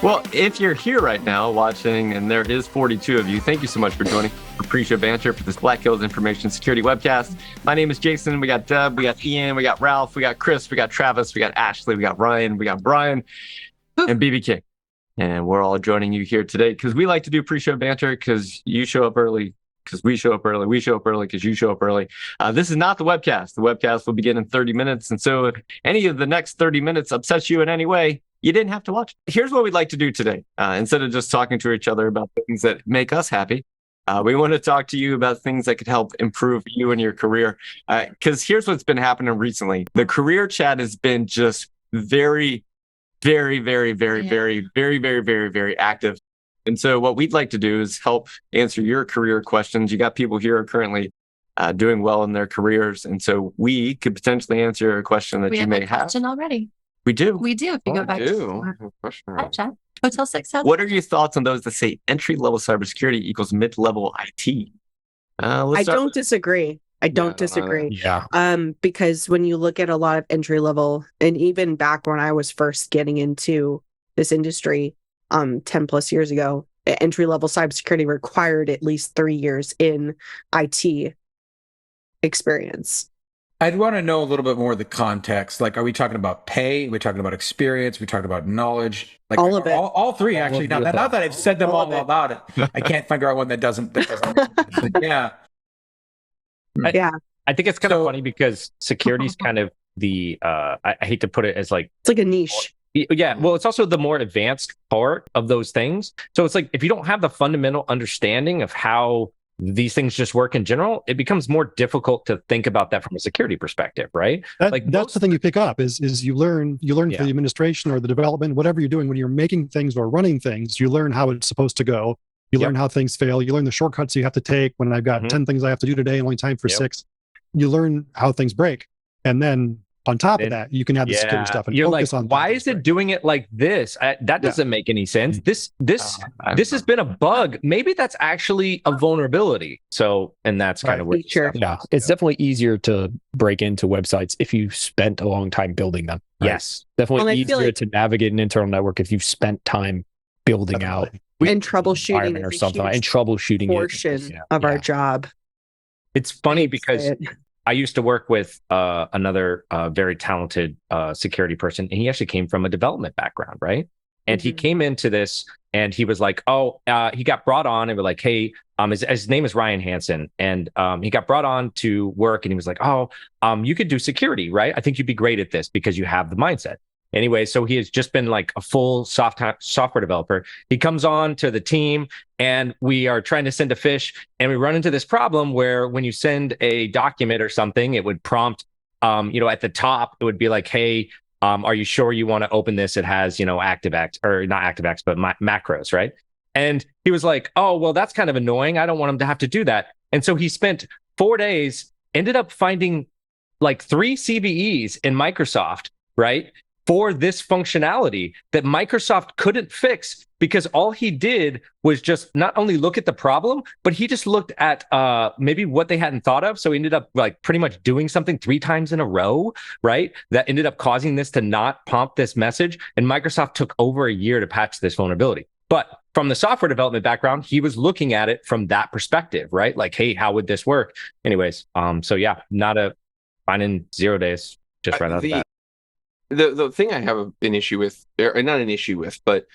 Well, if you're here right now watching, and there is 42 of you, thank you so much for joining for PreShow Banter for this Black Hills Information Security webcast. My name is Jason. We got Deb, we got Ian, we got Ralph, we got Chris, we got Travis, we got Ashley, we got Ryan, we got Brian, and BB King. And we're all joining you here today because we like to do PreShow Banter because you show up early, because we show up early, we show up early because you show up early. This is not the webcast. The webcast will begin in 30 minutes. And so if any of the next 30 minutes upsets you in any way, you didn't have to watch. Here's what we'd like to do today. Instead of just talking to each other about things that make us happy, we want to talk to you about things that could help improve you and your career. Because here's what's been happening recently. The career chat has been just very active. And so what we'd like to do is help answer your career questions. You got people here who are currently doing well in their careers. And so we could potentially answer a question that you may have. Question already. We do. We do. If you go back to chat. Hotel 6. What are your thoughts on those that say entry-level cybersecurity equals mid-level IT? I don't disagree. I don't disagree. Because when you look at a lot of entry-level, and even back when I was first getting into this industry 10 plus years ago, entry-level cybersecurity required at least 3 years in IT experience. I'd want to know a little bit more of the context. Like, are we talking about pay? Are we talking about experience? Are we talking about knowledge? Like all of it. All three, actually. Now that I've said them all out loud, I can't figure out one that doesn't. Yeah. I think it's kind of funny because security is kind of the, I hate to put it as like... It's like a niche. Yeah, well, it's also the more advanced part of those things. So it's like, if you don't have the fundamental understanding of how these things just work in general, it becomes more difficult to think about that from a security perspective, right? That's the thing you pick up is you learn for the administration or the development, whatever you're doing, when you're making things or running things, you learn how it's supposed to go. You learn how things fail. You learn the shortcuts you have to take. When I've got 10 things I have to do today, only time for 6, you learn how things break. And then on top of that, you can add the security stuff and focus on why is it doing it like this? That doesn't make any sense. This has been a bug. Maybe that's actually a vulnerability. So, and that's kind of where it's definitely easier to break into websites if you spent a long time building them. Right? Yes, definitely easier to navigate an internal network if you've spent time building out and troubleshooting or something, and troubleshooting portion of our job. It's funny because I used to work with another very talented security person, and he actually came from a development background, right? And he came into this, and he was like, he got brought on, and we're like, hey, his name is Ryan Hansen, and he got brought on to work, and he was like, you could do security, right? I think you'd be great at this because you have the mindset. Anyway, so he has just been like a full software developer. He comes on to the team, and we are trying to send a fish, and we run into this problem where when you send a document or something, it would prompt, at the top, it would be like, hey, are you sure you want to open this? It has, ActiveX, or not ActiveX, but macros, right? And he was like, oh, well, that's kind of annoying. I don't want him to have to do that. And so he spent 4 days, ended up finding like 3 CVEs in Microsoft, right? For this functionality that Microsoft couldn't fix because all he did was just not only look at the problem, but he just looked at maybe what they hadn't thought of. So he ended up like pretty much doing something 3 times in a row, right? That ended up causing this to not prompt this message. And Microsoft took over a year to patch this vulnerability. But from the software development background, he was looking at it from that perspective, right? Like, hey, how would this work? Anyways, so yeah, fine in 0 days, just right out of that. The thing I have an issue with, or not an issue with, but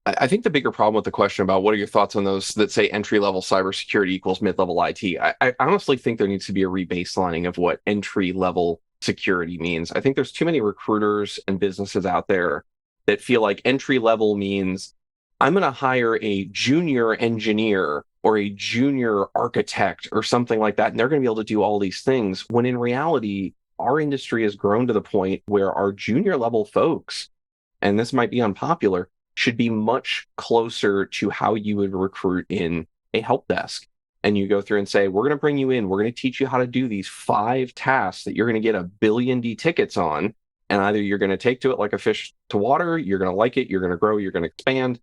I think the bigger problem with the question about what are your thoughts on those that say entry-level cybersecurity equals mid-level IT, I honestly think there needs to be a rebaselining of what entry-level security means. I think there's too many recruiters and businesses out there that feel like entry-level means I'm going to hire a junior engineer or a junior architect or something like that, and they're going to be able to do all these things, when in reality, our industry has grown to the point where our junior level folks, and this might be unpopular, should be much closer to how you would recruit in a help desk. And you go through and say, we're going to bring you in, we're going to teach you how to do these 5 tasks that you're going to get 1 billion D tickets on. And either you're going to take to it like a fish to water, you're going to like it, you're going to grow, you're going to expand,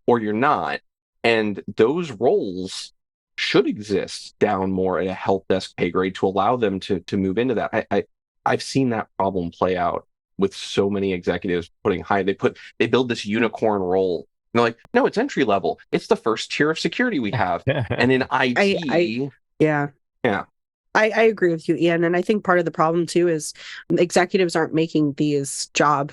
or you're not. And those roles should exist down more at a help desk pay grade to allow them to move into that. I've seen that problem play out with so many executives putting they build this unicorn role. And they're like, no, it's entry level. It's the first tier of security we have. And in IT, yeah. I agree with you, Ian. And I think part of the problem too is executives aren't making these job,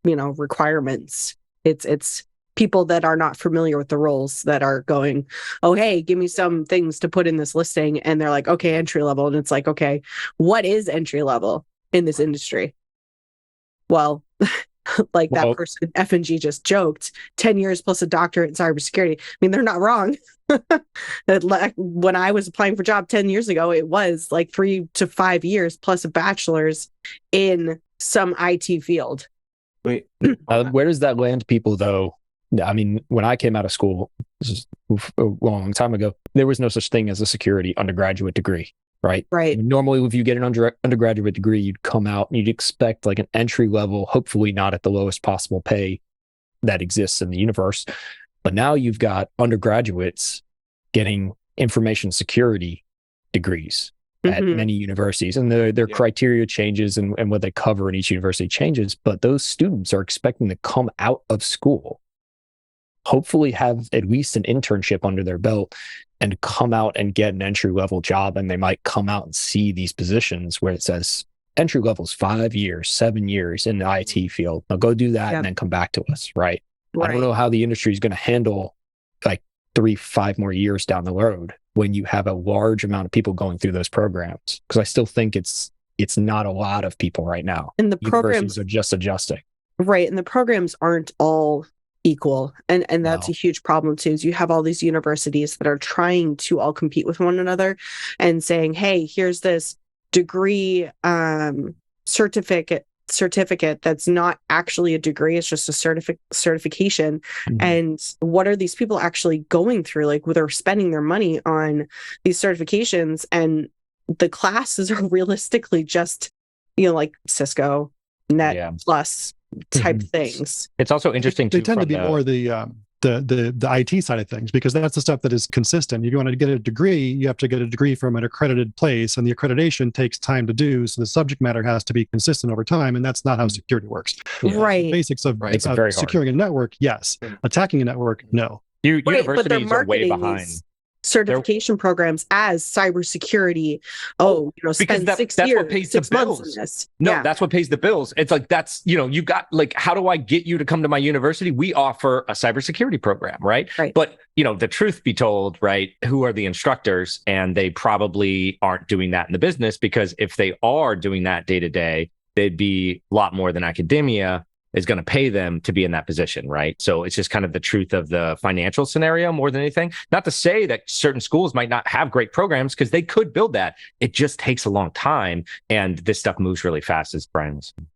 requirements. It's people that are not familiar with the roles that are going, oh, hey, give me some things to put in this listing. And they're like, okay, entry level. And it's like, okay, what is entry level in this industry? Well, that person, F&G, just joked, 10 years plus a doctorate in cybersecurity. I mean, they're not wrong. When I was applying for a job 10 years ago, it was like 3 to 5 years plus a bachelor's in some IT field. Wait, where does that land people, though? I mean, when I came out of school, this is a long time ago, there was no such thing as a security undergraduate degree, right? Right. Normally, if you get an undergraduate degree, you'd come out and you'd expect like an entry level, hopefully not at the lowest possible pay that exists in the universe. But now you've got undergraduates getting information security degrees at many universities, and their criteria changes and what they cover in each university changes. But those students are expecting to come out of school, hopefully have at least an internship under their belt, and come out and get an entry level job. And they might come out and see these positions where it says entry level is 5 years, 7 years in the IT field. Now go do that and then come back to us, right? I don't know how the industry is going to handle like 3-5 more years down the road when you have a large amount of people going through those programs. Because I still think it's not a lot of people right now. And the programs are just adjusting. Right. And the programs aren't all equal. And that's a huge problem too, is you have all these universities that are trying to all compete with one another and saying, hey, here's this degree certificate that's not actually a degree, it's just a certification. And what are these people actually going through? Like, they're spending their money on these certifications, and the classes are realistically just like Cisco Net Plus type things. It's also interesting they tend to be more the IT side of things, because that's the stuff that is consistent. If you want to get a degree, you have to get a degree from an accredited place, and the accreditation takes time to do. So the subject matter has to be consistent over time, and that's not how security works. Right. The basics of securing a network, yes. Attacking a network, no. Universities are way behind. Certification programs as cybersecurity. Spend that's 6 what years, pays 6 the months bills. in this. That's what pays the bills. It's like, you got like, how do I get you to come to my university? We offer a cybersecurity program, right? But the truth be told, right, who are the instructors? And they probably aren't doing that in the business, because if they are doing that day to day, they'd be a lot more than academia is going to pay them to be in that position, right? So it's just kind of the truth of the financial scenario more than anything. Not to say that certain schools might not have great programs, because they could build that. It just takes a long time, and this stuff moves really fast, as Brian was saying.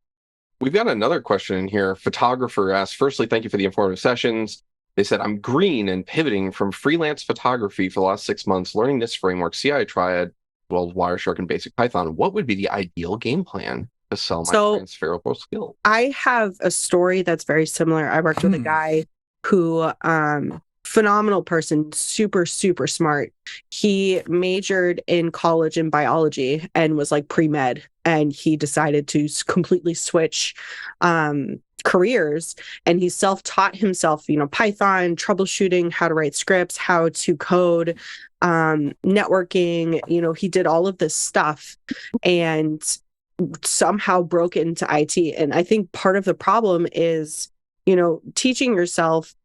We've got another question in here. Photographer asks, firstly, thank you for the informative sessions. They said, I'm green and pivoting from freelance photography for the last 6 months, learning this framework, CI Triad, well, Wireshark and basic Python. What would be the ideal game plan to sell my transferable skill? I have a story that's very similar. I worked with a guy who, phenomenal person, super, super smart. He majored in college in biology and was like pre-med, and he decided to completely switch careers, and he self-taught himself, Python, troubleshooting, how to write scripts, how to code, networking, he did all of this stuff and somehow broke into IT. And I think part of the problem is, teaching yourself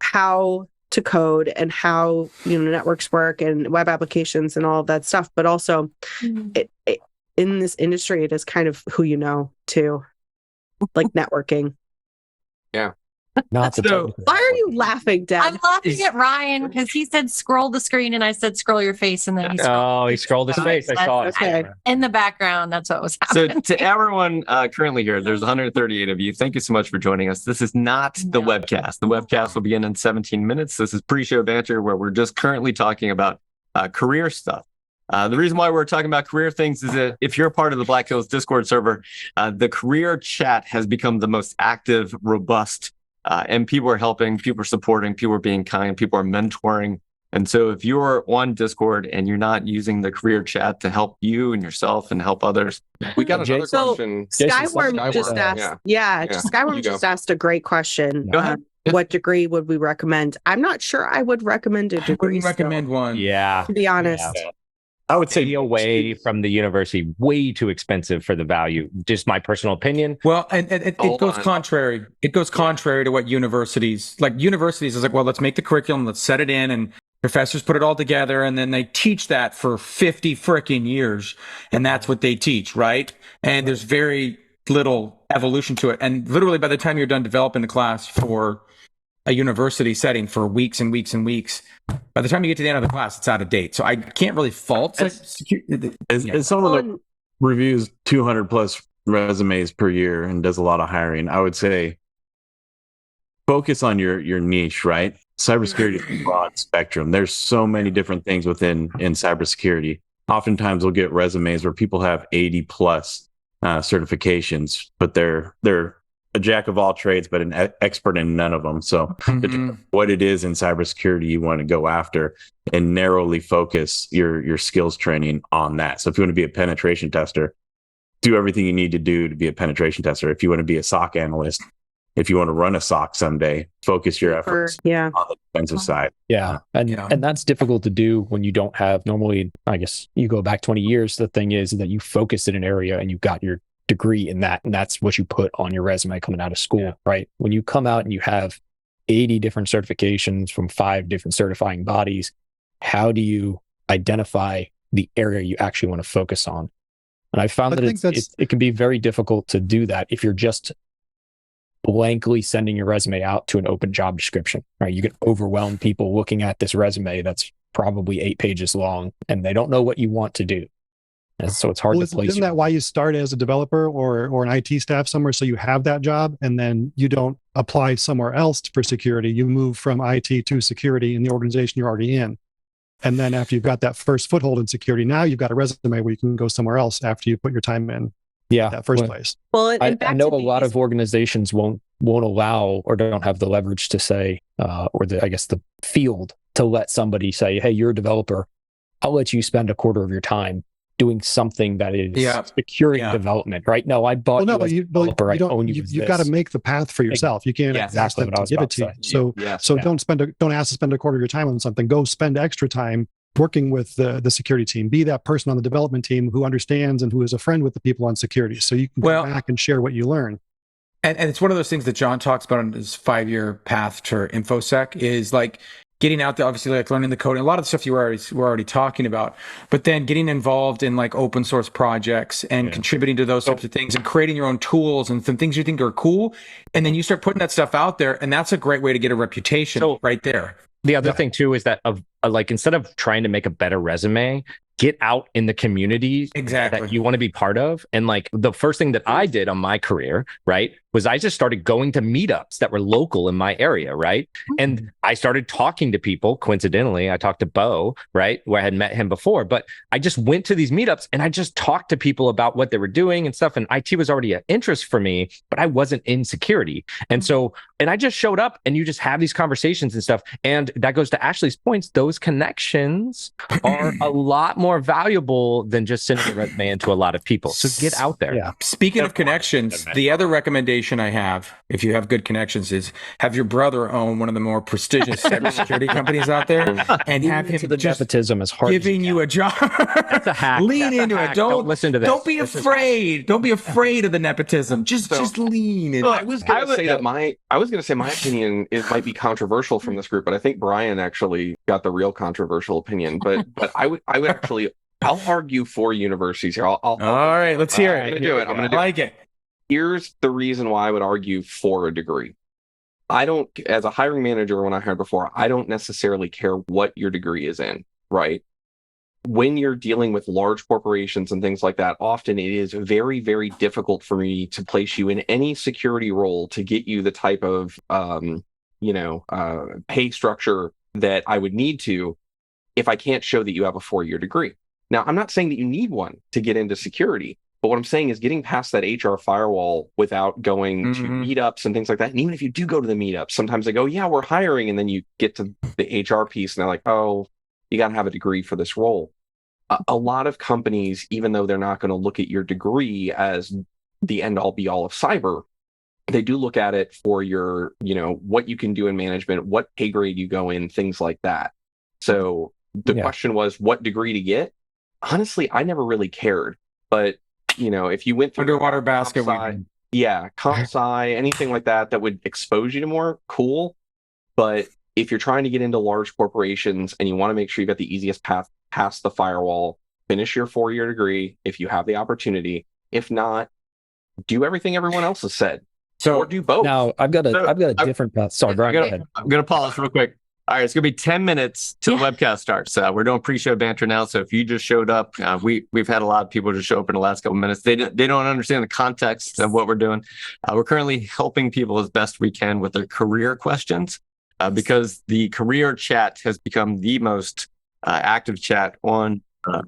how to code and how, networks work and web applications and all of that stuff. But also it in this industry, it is kind of who you know too, like networking. Yeah. Not so, why are you laughing, Dad? I'm laughing at Ryan because he said scroll the screen and I said scroll your face, and then he scrolled his face. I saw it. Okay. In the background, that's what was happening. So to everyone currently here, there's 138 of you. Thank you so much for joining us. This is not the webcast. The webcast will begin in 17 minutes. This is pre-show banter, where we're just currently talking about career stuff. The reason why we're talking about career things is that if you're part of the Black Hills Discord server, the career chat has become the most active, robust, and people are helping, people are supporting, people are being kind, people are mentoring And so if you're on Discord and you're not using the career chat to help you and yourself and help others, we got another question. Skyworm just asked, Skyworm just asked a great question. Go ahead. What degree would we recommend? I'm not sure I would recommend a degree. I wouldn't recommend one. Yeah. To be honest. Yeah. I would say be away from the university, way too expensive for the value. Just my personal opinion. Well, and it goes contrary. It goes contrary to what universities is like, well, let's make the curriculum, let's set it in, and professors put it all together, and then they teach that for 50 freaking years. And that's what they teach, right? And there's very little evolution to it. And literally by the time you're done developing the class for a university setting for weeks and weeks and weeks, by the time you get to the end of the class, it's out of date. So I can't really fault as someone that reviews 200 plus resumes per year and does a lot of hiring, I would say focus on your niche, right? Cybersecurity is a broad spectrum. There's so many different things in cybersecurity. Oftentimes we'll get resumes where people have 80 plus certifications, but they're a jack of all trades, but an expert in none of them. So what it is in cybersecurity you want to go after and narrowly focus your skills training on that. So if you want to be a penetration tester, do everything you need to do to be a penetration tester. If you want to be a SOC analyst, if you want to run a SOC someday, focus your efforts on the defensive side. Yeah. And that's difficult to do when you don't have, normally, I guess you go back 20 years. The thing is that you focus in an area and you got your degree in that, and that's what you put on your resume coming out of school, right? When you come out and you have 80 different certifications from 5 different certifying bodies, how do you identify the area you actually want to focus on? And I found that it can be very difficult to do that if you're just blankly sending your resume out to an open job description, right? You get overwhelmed people looking at this resume that's probably 8 pages long, and they don't know what you want to do. And so it's hard to place. Isn't that why you start as a developer or an IT staff somewhere, so you have that job, and then you don't apply somewhere else for security? You move from IT to security in the organization you're already in. And then after you've got that first foothold in security, now you've got a resume where you can go somewhere else after you put your time in that first place. Well, I know a lot of organizations won't allow or don't have the leverage to say, or the field to let somebody say, hey, you're a developer, I'll let you spend a quarter of your time doing something that is securing development, right? No, I bought you've got to make the path for yourself. You can't ask them to give it to you. So don't ask to spend a quarter of your time on something. Go spend extra time working with the security team. Be that person on the development team who understands and who is a friend with the people on security, so you can go back and share what you learn. And it's one of those things that John talks about on his 5-year path to InfoSec is like getting out there, obviously, like learning the code, and a lot of the stuff we're already talking about, but then getting involved in like open source projects and contributing to those types of things and creating your own tools and some things you think are cool. And then you start putting that stuff out there, and that's a great way to get a reputation right there. The other thing too is that instead of trying to make a better resume, get out in the community that you want to be part of. And like the first thing that I did on my career, right, was I just started going to meetups that were local in my area, right? And I started talking to people. Coincidentally, I talked to Bo, right, where I had met him before, but I just went to these meetups and I just talked to people about what they were doing and stuff. And IT was already an interest for me, but I wasn't in security. And so, and I just showed up, and you just have these conversations and stuff. And that goes to Ashley's points. Those connections are a lot more valuable than just sending a resume into a lot of people. So get out there. Yeah. Speaking of connections, the other recommendation I have, if you have good connections, is have your brother own one of the more prestigious cybersecurity companies out there, and have him just nepotism as hard giving you a job. That's a hack. Lean into it. Don't listen to this. Don't be afraid. Don't be afraid of the nepotism. Just lean into it. I was going to say my opinion might be controversial from this group, but I think Brian actually got the real controversial opinion. But I would actually, I'll argue for universities here. All right, let's hear it. I'm going to do it. I'm going to like it. Here's the reason why I would argue for a degree. As a hiring manager, when I hired before, I don't necessarily care what your degree is in, right? When you're dealing with large corporations and things like that, often it is very, very difficult for me to place you in any security role to get you the type of, pay structure that I would need to if I can't show that you have a 4-year degree. Now, I'm not saying that you need one to get into security, But what I'm saying is getting past that HR firewall without going to meetups and things like that. And even if you do go to the meetups, sometimes they go, yeah, we're hiring. And then you get to the HR piece and they're like, oh, you got to have a degree for this role. A lot of companies, even though they're not going to look at your degree as the end all be all of cyber, they do look at it for your, what you can do in management, what pay grade you go in, things like that. So the question was what degree to get. Honestly, I never really cared. But, if you went through underwater basket, comp sci, anything like that would expose you to more, cool. But if you're trying to get into large corporations and you want to make sure you got the easiest path past the firewall, finish your 4-year degree if you have the opportunity. If not, do everything everyone else has said. So or do both. Now I've got a different path. Sorry, Brian, go ahead. I'm gonna pause real quick. All right, it's gonna be 10 minutes till the webcast starts. We're doing pre-show banter now, so if you just showed up, we've had a lot of people just show up in the last couple minutes. They don't understand the context of what we're doing. We're currently helping people as best we can with their career questions, because the career chat has become the most active chat on the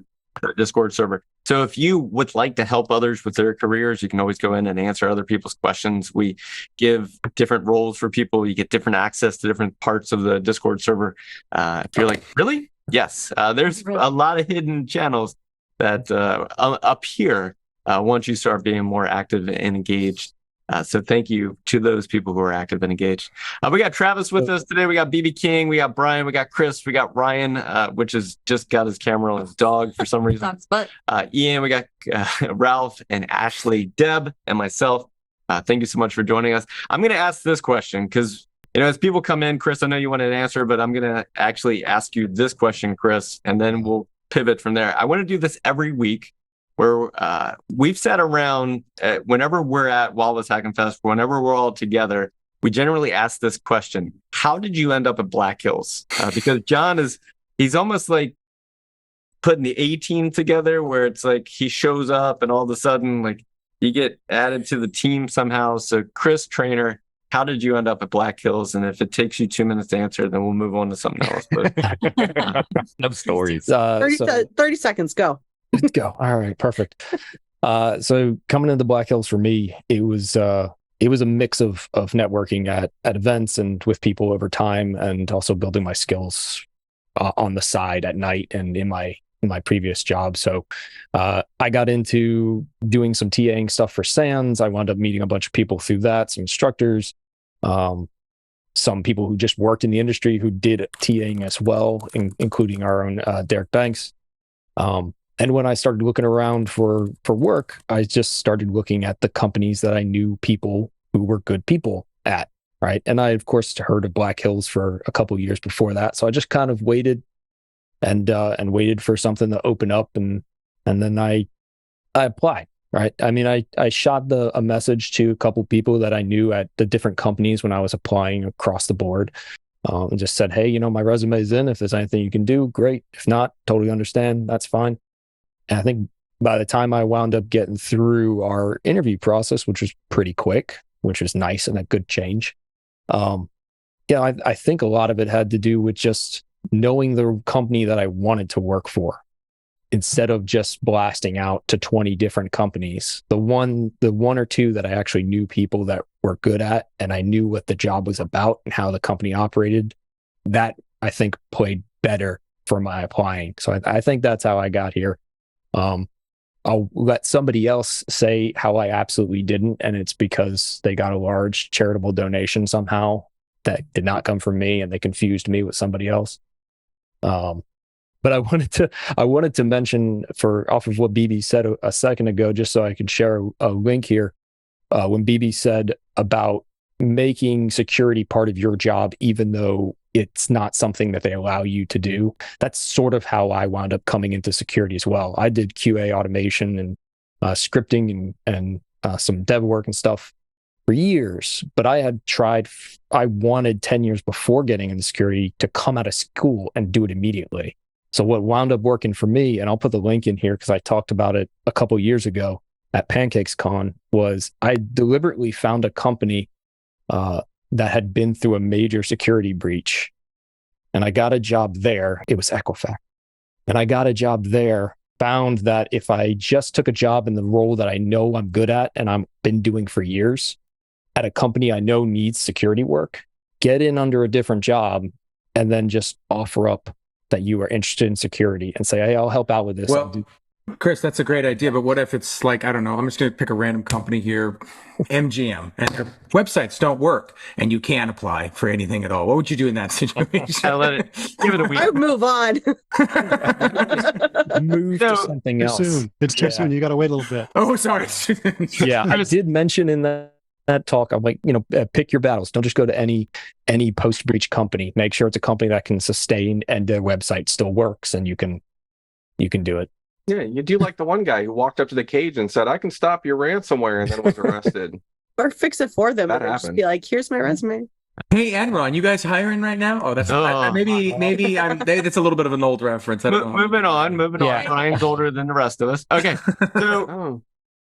Discord server. So if you would like to help others with their careers, you can always go in and answer other people's questions. We give different roles for people. You get different access to different parts of the Discord server. If you're like, really? Yes. There's a lot of hidden channels that up here once you start being more active and engaged. So thank you to those people who are active and engaged. We got Travis with us today. We got BB King. We got Brian. We got Chris. We got Ryan, which has just got his camera on his dog for some reason. Ian. We got Ralph and Ashley, Deb, and myself. Thank you so much for joining us. I'm going to ask this question because, as people come in, Chris, I know you wanted an answer, but I'm going to actually ask you this question, Chris, and then we'll pivot from there. I want to do this every week, where we've sat around whenever we're at Wildest Hacking Fest, whenever we're all together, we generally ask this question: how did you end up at Black Hills? Because John he's almost like putting the A-team together, where it's like he shows up and all of a sudden like you get added to the team somehow. So Chris, Traynor, how did you end up at Black Hills? And if it takes you 2 minutes to answer, then we'll move on to something else. But no stories. 30 seconds, go. Let's go. All right, perfect. So coming into Black Hills for me, it was a mix of networking at events and with people over time, and also building my skills on the side at night and in my previous job. So I got into doing some TAing stuff for SANS. I wound up meeting a bunch of people through that, some instructors, some people who just worked in the industry who did TAing as well, including our own Derek Banks. And when I started looking around for work, I just started looking at the companies that I knew people who were good people at, right? And I, of course, heard of Black Hills for a couple of years before that. So I just kind of waited and waited for something to open up, and then I applied, right? I mean, I shot a message to a couple of people that I knew at the different companies when I was applying across the board, and just said, hey, my resume is in. If there's anything you can do, great. If not, totally understand. That's fine. And I think by the time I wound up getting through our interview process, which was pretty quick, which was nice and a good change, I think a lot of it had to do with just knowing the company that I wanted to work for, instead of just blasting out to 20 different companies. The one or two that I actually knew people that were good at, and I knew what the job was about and how the company operated, that I think played better for my applying. So I think that's how I got here. I'll let somebody else say how I absolutely didn't, and it's because they got a large charitable donation somehow that did not come from me, and they confused me with somebody else. But I wanted to mention, off of what BB said a second ago, just so I could share a link here. When BB said about making security part of your job, even though it's not something that they allow you to do, that's sort of how I wound up coming into security as well. I did QA automation and scripting and some dev work and stuff for years, but I wanted 10 years before getting into security to come out of school and do it immediately. So what wound up working for me, and I'll put the link in here because I talked about it a couple years ago at Pancakes Con, was I deliberately found a company that had been through a major security breach. And I got a job there. It was Equifax. And I got a job there found that if I just took a job in the role that I know I'm good at and I've been doing for years at a company I know needs security work, get in under a different job and then just offer up that you are interested in security and say, hey, I'll help out with this. Well, Chris, that's a great idea, but what if it's like, I don't know, I'm just going to pick a random company here, MGM, and their websites don't work and you can't apply for anything at all? What would you do in that situation? Give it a week. I would move on. Move to something else. Soon. It's too soon. You got to wait a little bit. Oh, sorry. Yeah, I did mention in that talk, I'm like, pick your battles. Don't just go to any post-breach company. Make sure it's a company that can sustain and their website still works and you can do it. Yeah, you do like the one guy who walked up to the cage and said, I can stop your ransomware, and then was arrested. Or fix it for them That and just happened. be like, here's my resume. Hey, Enron, you guys hiring right now? Oh, that's maybe that's a little bit of an old reference. I don't know. Moving on. Ryan's older than the rest of us. Okay, so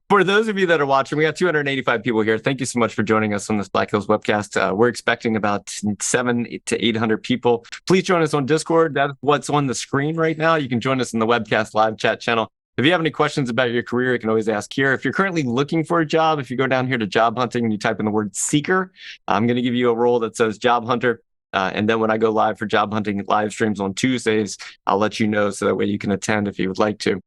for those of you that are watching, we got 285 people here. Thank you so much for joining us on this Black Hills webcast. We're expecting about 700 to 800 people. Please join us on Discord. That's what's on the screen right now. You can join us in the webcast live chat channel. If you have any questions about your career, you can always ask here. If you're currently looking for a job, if you go down here to job hunting and you type in the word seeker, I'm going to give you a role that says job hunter. And then when I go live for job hunting live streams on Tuesdays, I'll let you know so that way you can attend if you would like to.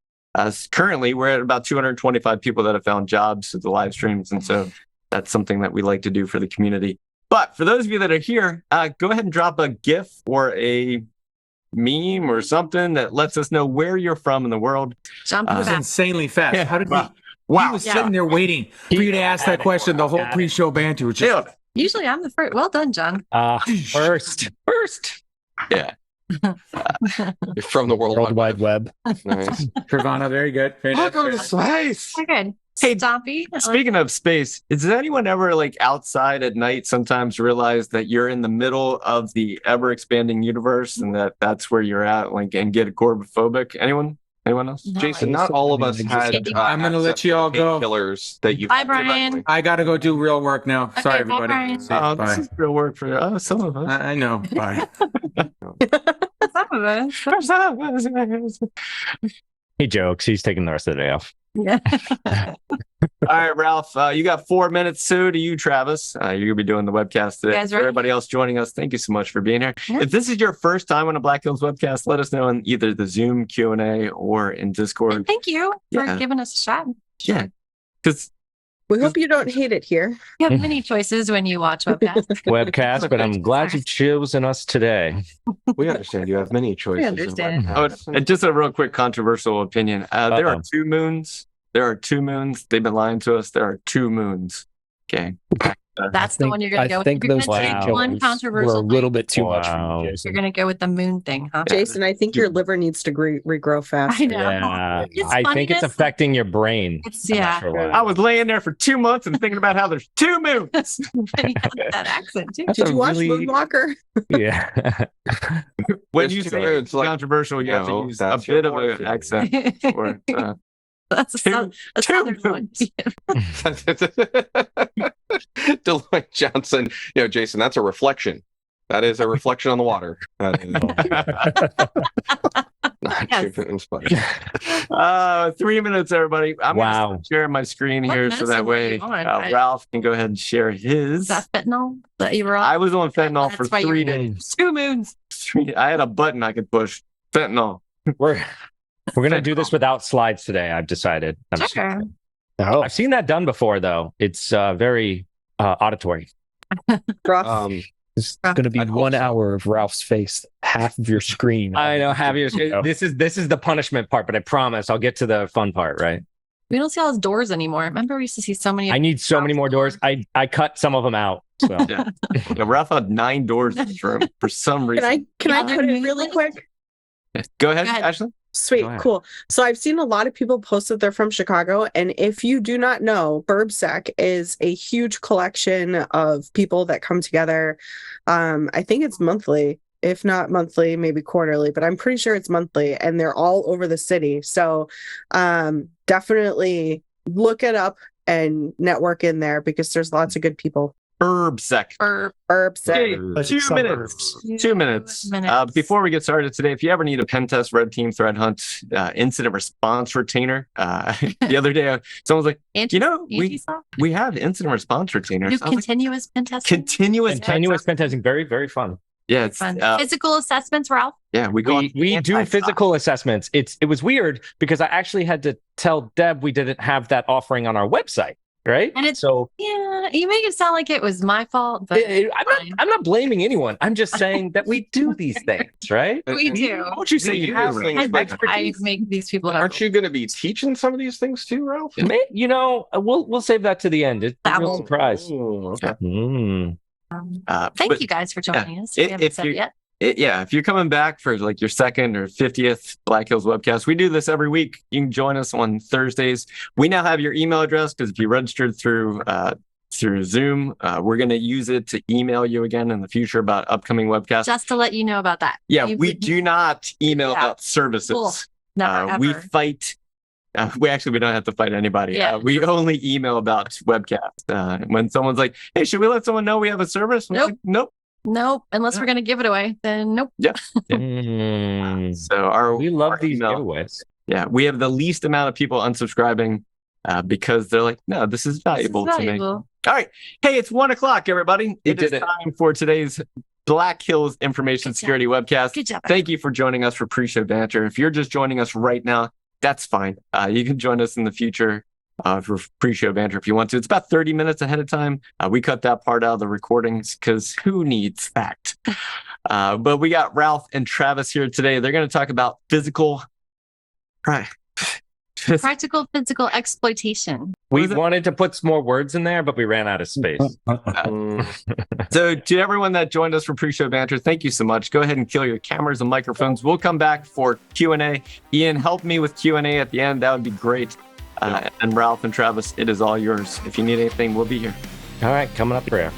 Currently, we're at about 225 people that have found jobs through the live streams. And so that's something that we like to do for the community. But for those of you that are here, go ahead and drop a GIF or a meme or something that lets us know where you're from in the world. Jump That was back. insanely fast. Yeah. How did Wow. He was sitting there waiting for you to ask that question. The whole pre-show banter was just... Usually I'm the first. Well done, John. First. Yeah. You're from the World Wide Web. Nice. Nirvana, very good. Very Look nice. at the space. We're good. Hey, Stompy. Speaking of space, does anyone ever like outside at night sometimes realize that you're in the middle of the ever expanding universe and that's where you're at, like, and get agoraphobic? Anyone else? No. Jason, not all of us had. I'm going to let you all go. Killers that you. Bye, Brian. I got to go do real work now. Okay, Sorry, bye, everybody. Brian. See you. Oh, Bye. this is real work for some of us. I know. Bye. Some of us. He jokes. He's taking the rest of the day off. Yeah. All right, Ralph, you got 4 minutes. So do you, Travis. You're going to be doing the webcast today. Guys For ready? everybody else joining us, thank you so much for being here. Yeah. If this is your first time on a Black Hills webcast, let us know in either the Zoom Q&A or in Discord. Thank you for Yeah. giving us a shot. Yeah, because We hope you don't hate it here. You have many choices when you watch webcasts. But I'm glad you've chosen us today. We understand you have many choices. We understand. and just a real quick controversial opinion. There are Uh-oh. 2 moons. There are 2 moons. They've been lying to us. There are 2 moons. Okay. That's the one you're going to go with. I think You're those gonna take one were controversial a little thing. bit too much for Wow. you, You're Jason. going to go with the moon thing, huh? Jason, I think your liver needs to regrow fast. I know. Yeah. It's I funny think it's this- affecting your brain. It's, I'm not yeah. sure why. I was laying there for 2 months and thinking about how there's 2 moons. And he has that accent too. Did you watch really- Moonwalker? Yeah. When There's you 2 say moons, it's like, controversial, you have to no, use a that's bit your of an morphine. accent. Or, That's a Two- southern one. Deloitte Johnson. Jason, that's a reflection. That is a reflection on the water. That is not Yes. 2 moons, but 3 minutes, everybody. I'm Wow. going to share my screen What here so medicine that were way you on? Ralph can go ahead and share his. Is that fentanyl that you were on? I was on fentanyl for That's why 3 you're- days. 2 moons. I had a button I could push. Fentanyl. We're gonna do this without slides today. I've decided. Sure. Oh, I've seen that done before, though. It's very auditory. Rough. it's going to be I'd hope 1 so. hour of Ralph's face, half of your screen. I know. Have you? Oh. This is the punishment part, but I promise I'll get to the fun part. Right. We don't see all his doors anymore. Remember, we used to see so many. I need so many more doors. I cut some of them out. So Yeah. Ralph had 9 doors in this room for some reason. Can I Yeah, put they're in really moonlit. quick? Go ahead, Go ahead. Ashley. Sweet, Go ahead. cool. So I've seen a lot of people post that they're from Chicago. And if you do not know, BurbSec is a huge collection of people that come together. I think it's monthly, if not monthly, maybe quarterly, but I'm pretty sure it's monthly, and they're all over the city. So definitely look it up and network in there because there's lots of good people. Burbsec. Burbsec. Okay, 2 minutes. 2 minutes. Before we get started today, if you ever need a pen test, red team, threat hunt, incident response retainer, the other day someone was like, we have incident response retainers. Continuous pen testing. Continuous pen testing. Very, very fun. Yeah, it's fun. Physical assessments, Ralph. Yeah, we do physical assessments. It was weird because I actually had to tell Deb we didn't have that offering on our website, right? And you make it sound like it was my fault, but I'm not blaming anyone. I'm just saying that we do these things, right? We do. What you say you have things, I make these people. Aren't you going to be teaching some of these things too, Ralph? We'll save that to the end. It's a real surprise. Okay. Thank you guys for joining us. We haven't said it yet. If you're coming back for like your second or 50th Black Hills Webcast, we do this every week. You can join us on Thursdays. We now have your email address because if you registered through Zoom, we're going to use it to email you again in the future about upcoming webcasts. Just to let you know about that. Yeah, we do not email about services. Cool. Never, we fight. We don't have to fight anybody. Yeah. We only email about webcasts. When someone's like, hey, should we let someone know we have a service? Nope. Like, nope. Unless we're going to give it away, then nope. Yeah. So we love these giveaways. Yeah. We have the least amount of people unsubscribing because they're like, no, this is valuable to me. All right. Hey, it's 1:00, everybody. It is time for today's Black Hills Information Security Webcast. Good job. Thank you for joining us for PreShow Banter. If you're just joining us right now, that's fine. You can join us in the future for PreShow Banter if you want to. It's about 30 minutes ahead of time. We cut that part out of the recordings because who needs that? But we got Ralph and Travis here today. They're going to talk about practical physical exploitation. We wanted to put some more words in there, but we ran out of space. So to everyone that joined us for PreShow Banter, thank you so much. Go ahead and kill your cameras and microphones. We'll come back for Q&A. Ian, help me with Q&A at the end. That would be great. And Ralph and Travis, it is all yours. If you need anything, we'll be here. All right, coming up for air.